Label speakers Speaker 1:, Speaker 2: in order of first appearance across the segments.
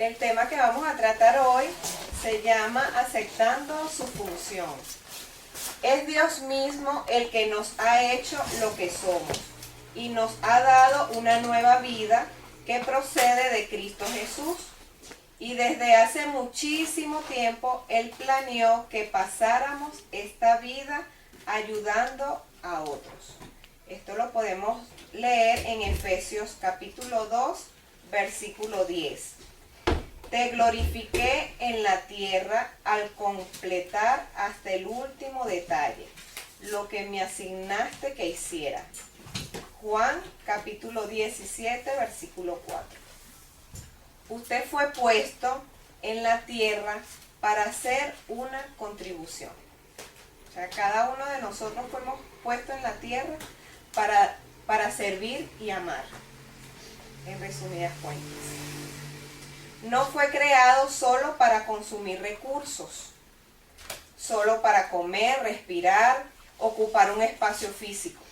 Speaker 1: El tema que vamos a tratar hoy se llama Aceptando su función. Es Dios mismo el que nos ha hecho lo que somos y nos ha dado una nueva vida que procede de Cristo Jesús. Y desde hace muchísimo tiempo Él planeó que pasáramos esta vida ayudando a otros. Esto lo podemos leer en Efesios capítulo 2, versículo 10. Te glorifiqué en la tierra al completar hasta el último detalle lo que me asignaste que hiciera. Juan capítulo 17, versículo 4. Usted fue puesto en la tierra para hacer una contribución. O sea, cada uno de nosotros fuimos puestos en la tierra para servir y amar, en resumidas cuentas. No fue creado solo para consumir recursos, solo para comer, respirar, ocupar un espacio físico.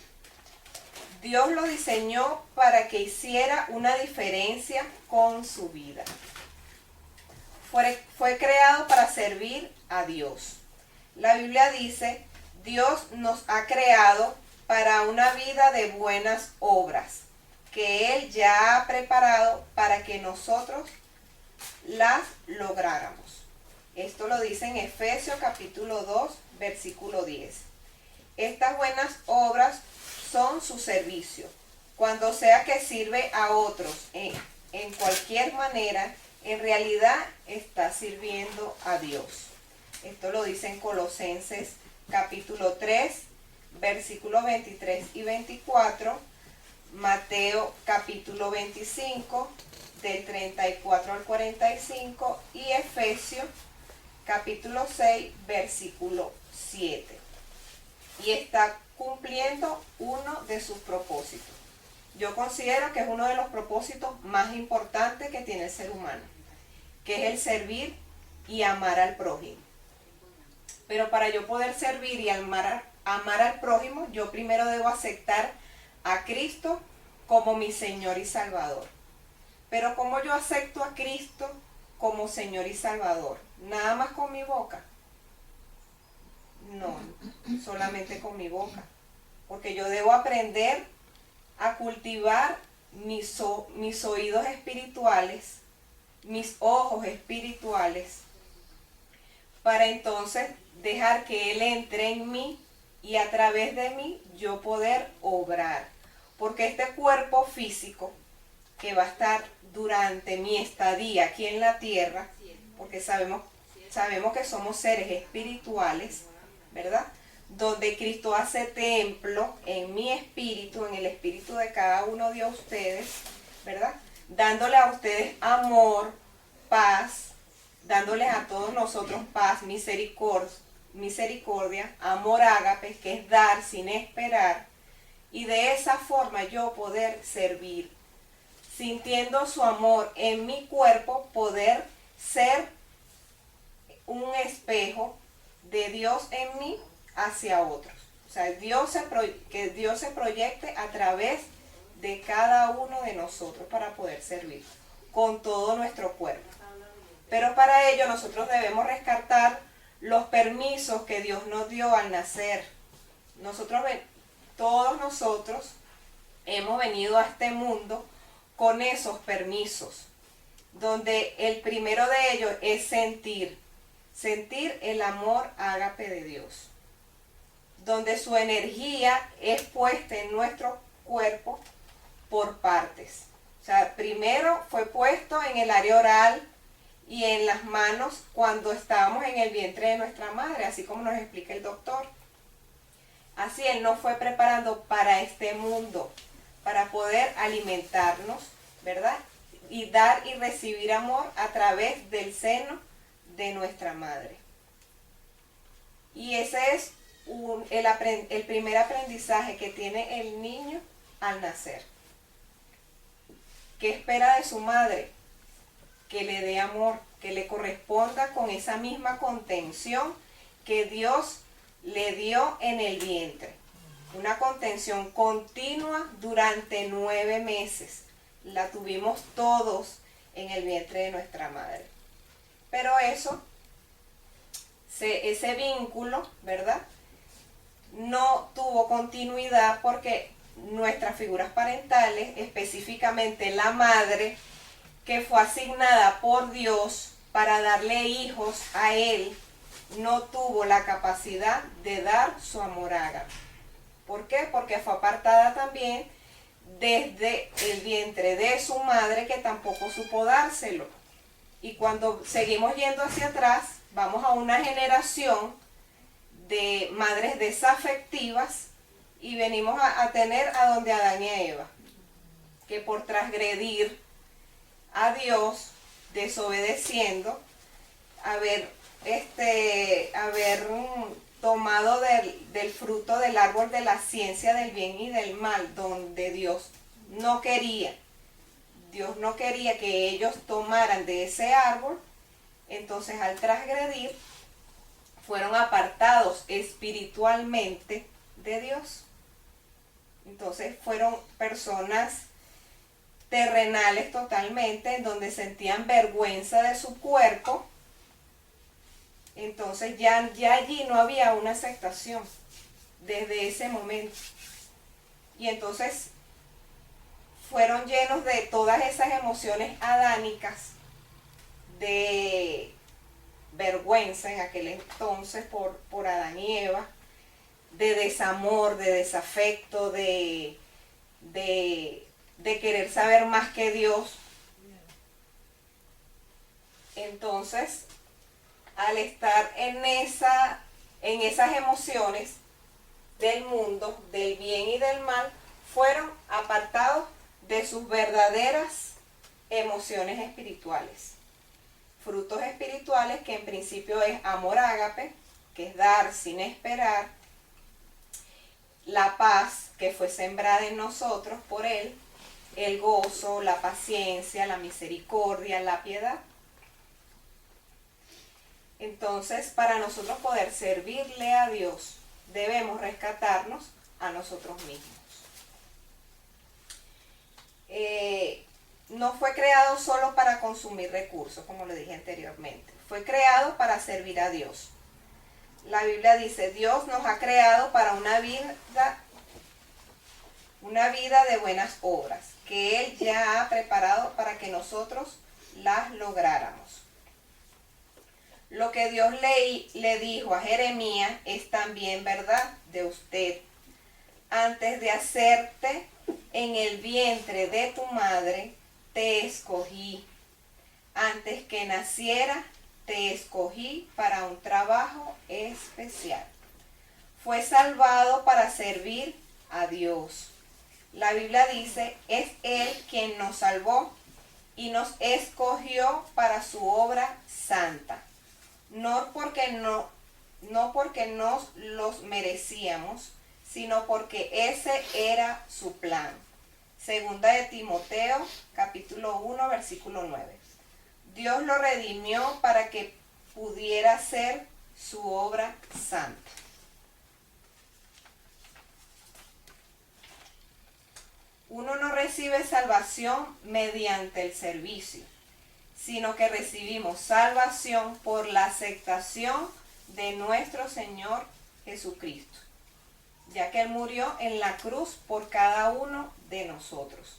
Speaker 1: Dios lo diseñó para que hiciera una diferencia con su vida. Fue creado para servir a Dios. La Biblia dice, Dios nos ha creado para una vida de buenas obras, que Él ya ha preparado para que nosotros las lográramos. Esto lo dice en Efesios capítulo 2, versículo 10. Estas buenas obras son su servicio. Cuando sea que sirve a otros en cualquier manera, en realidad está sirviendo a Dios. Esto lo dice en Colosenses capítulo 3, versículos 23 y 24, Mateo capítulo 25, del 34 al 45, y Efesios capítulo 6, versículo 7. Y está cumpliendo uno de sus propósitos. Yo considero que es uno de los propósitos más importantes que tiene el ser humano, que es el servir y amar al prójimo. Pero para yo poder servir y amar al prójimo, yo primero debo aceptar a Cristo como mi Señor y Salvador. Pero ¿cómo yo acepto a Cristo como Señor y Salvador? ¿Nada más con mi boca? No, solamente con mi boca. Porque yo debo aprender a cultivar mis oídos espirituales, mis ojos espirituales, para entonces dejar que Él entre en mí y a través de mí yo poder obrar. Porque este cuerpo físico que va a estar durante mi estadía aquí en la tierra, porque sabemos que somos seres espirituales, ¿verdad? Donde Cristo hace templo en mi espíritu, en el espíritu de cada uno de ustedes, ¿verdad? Dándole a ustedes amor, paz, dándoles a todos nosotros paz, misericordia, amor ágape, que es dar sin esperar, y de esa forma yo poder servir, sintiendo su amor en mi cuerpo, poder ser un espejo de Dios en mí hacia otros. O sea, que Dios se proyecte a través de cada uno de nosotros para poder servir con todo nuestro cuerpo. Pero para ello nosotros debemos rescatar los permisos que Dios nos dio al nacer. Todos nosotros hemos venido a este mundo con esos permisos, donde el primero de ellos es sentir el amor ágape de Dios, donde su energía es puesta en nuestro cuerpo por partes. O sea, primero fue puesto en el área oral y en las manos cuando estábamos en el vientre de nuestra madre, así como nos explica el doctor. Así Él nos fue preparando para este mundo, para poder alimentarnos, ¿verdad? Y dar y recibir amor a través del seno de nuestra madre. Y ese es el primer aprendizaje que tiene el niño al nacer. ¿Qué espera de su madre? Que le dé amor, que le corresponda con esa misma contención que Dios le dio en el vientre. Una contención continua durante 9 meses. La tuvimos todos en el vientre de nuestra madre. Pero ese vínculo, ¿verdad?, no tuvo continuidad porque nuestras figuras parentales, específicamente la madre, que fue asignada por Dios para darle hijos a él, no tuvo la capacidad de dar su amor ágape. ¿Por qué? Porque fue apartada también desde el vientre de su madre, que tampoco supo dárselo. Y cuando seguimos yendo hacia atrás, vamos a una generación de madres desafectivas y venimos a tener a donde Adán y a Eva, que por transgredir a Dios, desobedeciendo, haber tomado del fruto del árbol de la ciencia del bien y del mal, donde Dios no quería que ellos tomaran de ese árbol. Entonces, al transgredir, fueron apartados espiritualmente de Dios. Entonces fueron personas terrenales totalmente, en donde sentían vergüenza de su cuerpo. Entonces ya allí no había una aceptación desde ese momento. Y entonces fueron llenos de todas esas emociones adánicas, de vergüenza en aquel entonces por Adán y Eva, de desamor, de desafecto, de querer saber más que Dios. Entonces, al estar en esas emociones del mundo, del bien y del mal, fueron apartados de sus verdaderas emociones espirituales. Frutos espirituales, que en principio es amor ágape, que es dar sin esperar; la paz, que fue sembrada en nosotros por Él; el gozo, la paciencia, la misericordia, la piedad. Entonces, para nosotros poder servirle a Dios, debemos rescatarnos a nosotros mismos. No fue creado solo para consumir recursos, como lo dije anteriormente. Fue creado para servir a Dios. La Biblia dice: Dios nos ha creado para una vida de buenas obras, que Él ya ha preparado para que nosotros las lográramos. Lo que Dios le dijo a Jeremías es también verdad de usted. Antes de hacerte en el vientre de tu madre, te escogí. Antes que naciera, te escogí para un trabajo especial. Fue salvado para servir a Dios. La Biblia dice: es Él quien nos salvó y nos escogió para su obra santa. No porque nos los merecíamos, sino porque ese era su plan. Segunda de Timoteo, capítulo 1, versículo 9. Dios lo redimió para que pudiera ser su obra santa. Uno no recibe salvación mediante el servicio, sino que recibimos salvación por la aceptación de nuestro Señor Jesucristo, ya que Él murió en la cruz por cada uno de nosotros.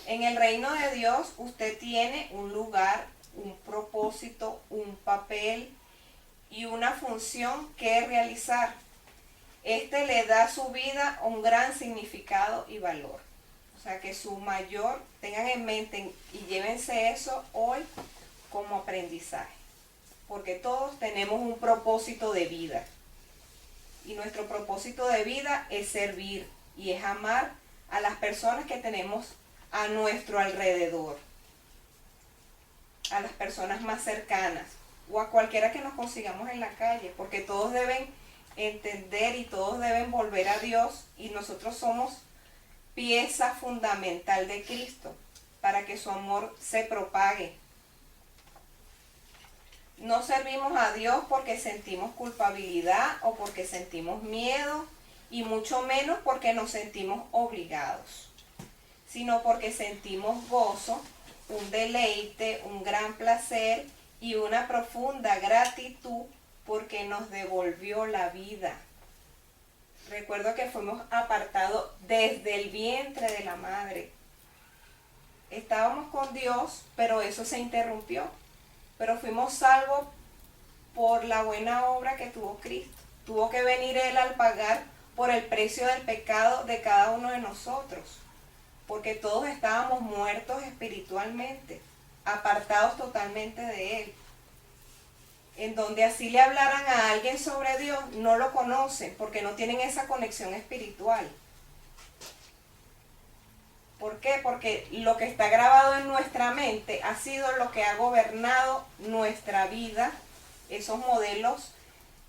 Speaker 1: En el reino de Dios usted tiene un lugar, un propósito, un papel y una función que realizar. Este le da a su vida un gran significado y valor. O sea, que tengan en mente y llévense eso hoy como aprendizaje. Porque todos tenemos un propósito de vida. Y nuestro propósito de vida es servir y es amar a las personas que tenemos a nuestro alrededor, a las personas más cercanas o a cualquiera que nos consigamos en la calle, porque todos deben entender y todos deben volver a Dios, y nosotros somos pieza fundamental de Cristo para que su amor se propague. No servimos a Dios porque sentimos culpabilidad o porque sentimos miedo, y mucho menos porque nos sentimos obligados, sino porque sentimos gozo un deleite, un gran placer y una profunda gratitud porque nos devolvió la vida. Recuerdo que fuimos apartados desde el vientre de la madre. Estábamos con Dios, pero eso se interrumpió. Pero fuimos salvos por la buena obra que tuvo Cristo. Tuvo que venir Él al pagar por el precio del pecado de cada uno de nosotros. Porque todos estábamos muertos espiritualmente, apartados totalmente de Él. En donde así le hablaran a alguien sobre Dios, no lo conocen porque no tienen esa conexión espiritual. ¿Por qué? Porque lo que está grabado en nuestra mente ha sido lo que ha gobernado nuestra vida, esos modelos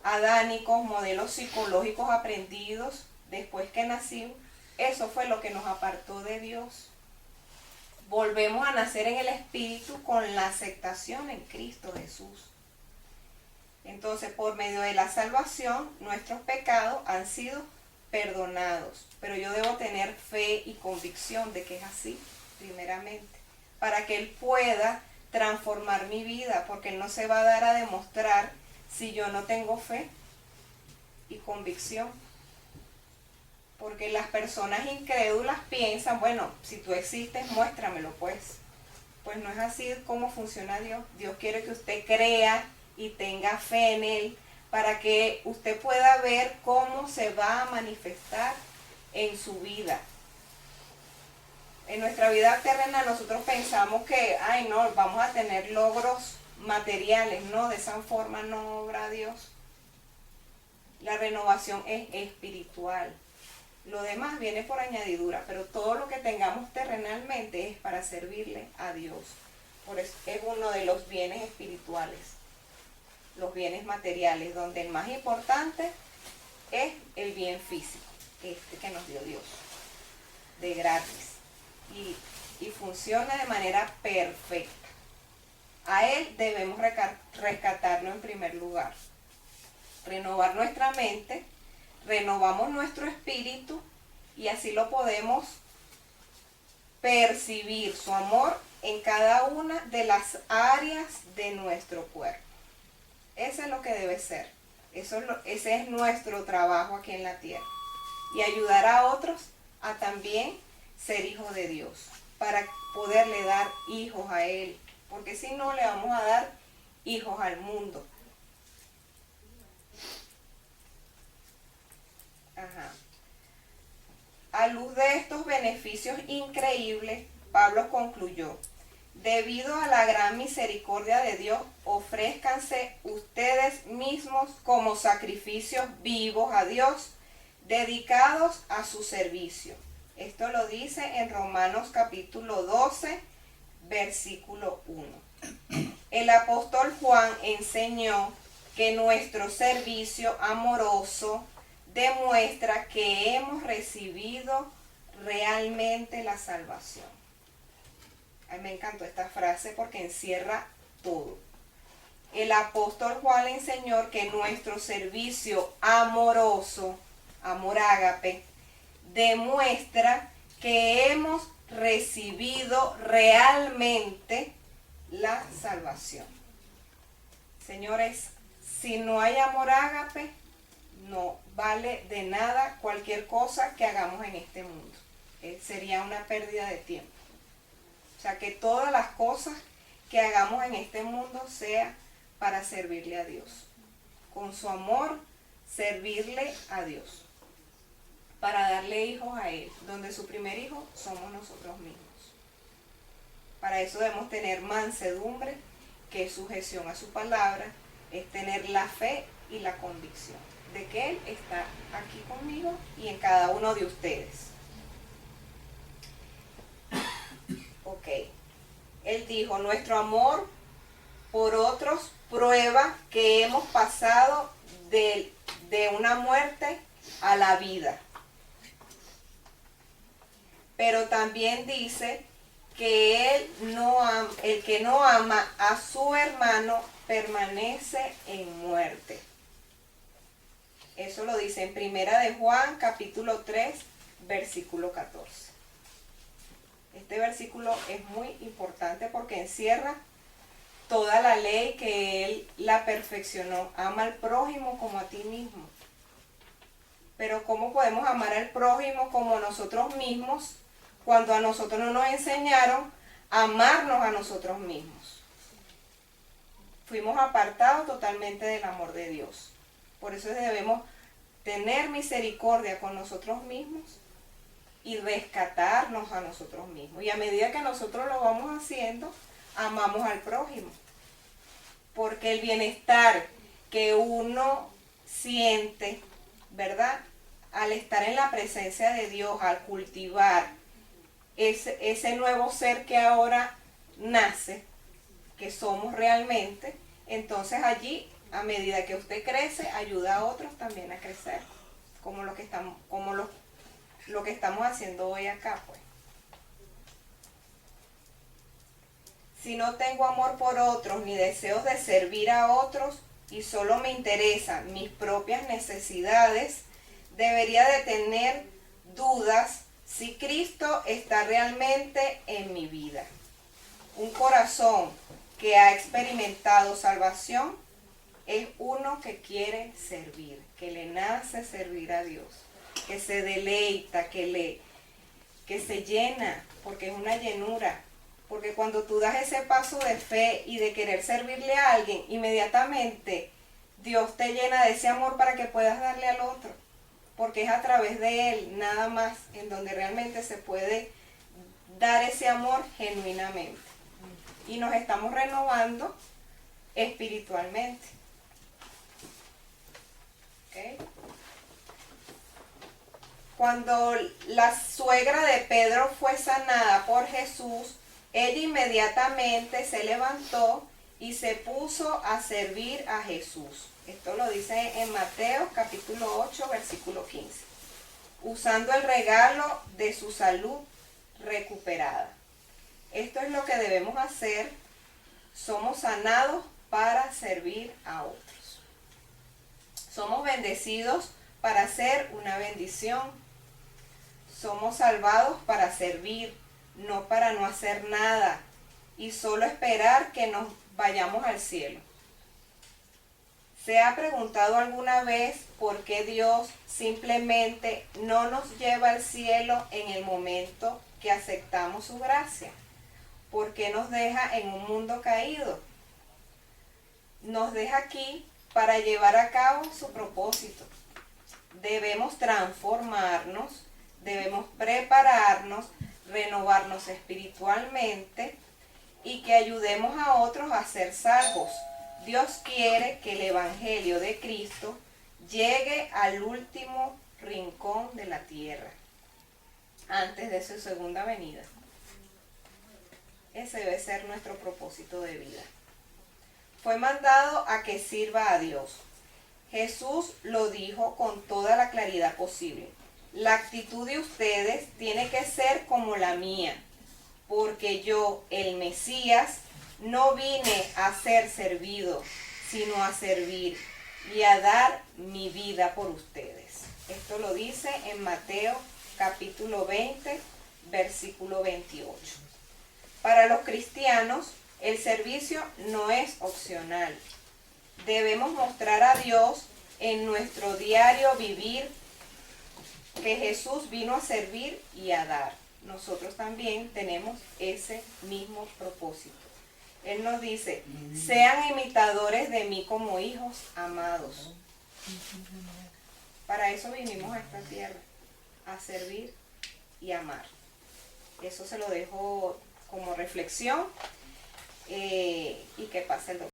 Speaker 1: adánicos, modelos psicológicos aprendidos después que nacimos. Eso fue lo que nos apartó de Dios. Volvemos a nacer en el Espíritu con la aceptación en Cristo Jesús. Entonces, por medio de la salvación, nuestros pecados han sido perdonados. Pero yo debo tener fe y convicción de que es así, primeramente, para que Él pueda transformar mi vida, porque Él no se va a dar a demostrar si yo no tengo fe y convicción. Porque las personas incrédulas piensan, bueno, si tú existes, muéstramelo pues. Pues no es así como funciona Dios. Dios quiere que usted crea y tenga fe en Él para que usted pueda ver cómo se va a manifestar en su vida. En nuestra vida terrena nosotros pensamos que, ay no, vamos a tener logros materiales, no, de esa forma no obra Dios. La renovación es espiritual. Lo demás viene por añadidura, pero todo lo que tengamos terrenalmente es para servirle a Dios. Por eso es uno de los bienes espirituales, los bienes materiales, donde el más importante es el bien físico, que nos dio Dios, de gratis, y funciona de manera perfecta. A Él debemos rescatarlo en primer lugar, renovar nuestra mente, renovamos nuestro espíritu y así lo podemos percibir su amor en cada una de las áreas de nuestro cuerpo. Eso es lo que debe ser. Ese es nuestro trabajo aquí en la tierra. Y ayudar a otros a también ser hijos de Dios, para poderle dar hijos a Él. Porque si no, le vamos a dar hijos al mundo. Ajá. A luz de estos beneficios increíbles, Pablo concluyó: debido a la gran misericordia de Dios, ofrézcanse ustedes mismos como sacrificios vivos a Dios, dedicados a su servicio. Esto lo dice en Romanos capítulo 12, versículo 1. El apóstol Juan enseñó que nuestro servicio amoroso demuestra que hemos recibido realmente la salvación. A mí me encantó esta frase porque encierra todo. El apóstol Juan enseñó que nuestro servicio amoroso, amor ágape, demuestra que hemos recibido realmente la salvación. Señores, si no hay amor ágape, no vale de nada cualquier cosa que hagamos en este mundo. Sería una pérdida de tiempo. O sea, que todas las cosas que hagamos en este mundo sea para servirle a Dios. Con su amor, servirle a Dios. Para darle hijos a Él, donde su primer hijo somos nosotros mismos. Para eso debemos tener mansedumbre, que es sujeción a su palabra, es tener la fe y la convicción de que Él está aquí conmigo y en cada uno de ustedes. Ok. Él dijo, nuestro amor por otros prueba que hemos pasado de una muerte a la vida. Pero también dice que el que no ama a su hermano permanece en muerte. Eso lo dice en Primera de Juan, capítulo 3, versículo 14. Este versículo es muy importante porque encierra toda la ley que Él la perfeccionó. Ama al prójimo como a ti mismo. Pero ¿cómo podemos amar al prójimo como nosotros mismos cuando a nosotros no nos enseñaron a amarnos a nosotros mismos? Fuimos apartados totalmente del amor de Dios. Por eso debemos tener misericordia con nosotros mismos y rescatarnos a nosotros mismos. Y a medida que nosotros lo vamos haciendo, amamos al prójimo. Porque el bienestar que uno siente, ¿verdad? Al estar en la presencia de Dios, al cultivar ese nuevo ser que ahora nace, que somos realmente, entonces allí, a medida que usted crece, ayuda a otros también a crecer, como lo que estamos haciendo hoy acá, pues. Si no tengo amor por otros ni deseos de servir a otros y solo me interesan mis propias necesidades, debería de tener dudas si Cristo está realmente en mi vida. Un corazón que ha experimentado salvación es uno que quiere servir, que le nace servir a Dios, que se deleita, que se llena, porque es una llenura. Porque cuando tú das ese paso de fe y de querer servirle a alguien, inmediatamente Dios te llena de ese amor para que puedas darle al otro. Porque es a través de Él, nada más, en donde realmente se puede dar ese amor genuinamente. Y nos estamos renovando espiritualmente. ¿Okay? Cuando la suegra de Pedro fue sanada por Jesús, ella inmediatamente se levantó y se puso a servir a Jesús. Esto lo dice en Mateo capítulo 8, versículo 15. Usando el regalo de su salud recuperada. Esto es lo que debemos hacer. Somos sanados para servir a otros. Somos bendecidos para hacer una bendición. Somos salvados para servir, no para no hacer nada y solo esperar que nos vayamos al cielo. ¿Se ha preguntado alguna vez por qué Dios simplemente no nos lleva al cielo en el momento que aceptamos su gracia? ¿Por qué nos deja en un mundo caído? Nos deja aquí para llevar a cabo su propósito. Debemos transformarnos, debemos prepararnos, renovarnos espiritualmente y que ayudemos a otros a ser salvos. Dios quiere que el Evangelio de Cristo llegue al último rincón de la tierra, antes de su segunda venida. Ese debe ser nuestro propósito de vida. Fue mandado a que sirva a Dios. Jesús lo dijo con toda la claridad posible. La actitud de ustedes tiene que ser como la mía, porque yo, el Mesías, no vine a ser servido, sino a servir y a dar mi vida por ustedes. Esto lo dice en Mateo capítulo 20, versículo 28. Para los cristianos, el servicio no es opcional. Debemos mostrar a Dios en nuestro diario vivir que Jesús vino a servir y a dar. Nosotros también tenemos ese mismo propósito. Él nos dice, sean imitadores de mí como hijos amados. Para eso vinimos a esta tierra, a servir y amar. Eso se lo dejo como reflexión y que pase el domingo.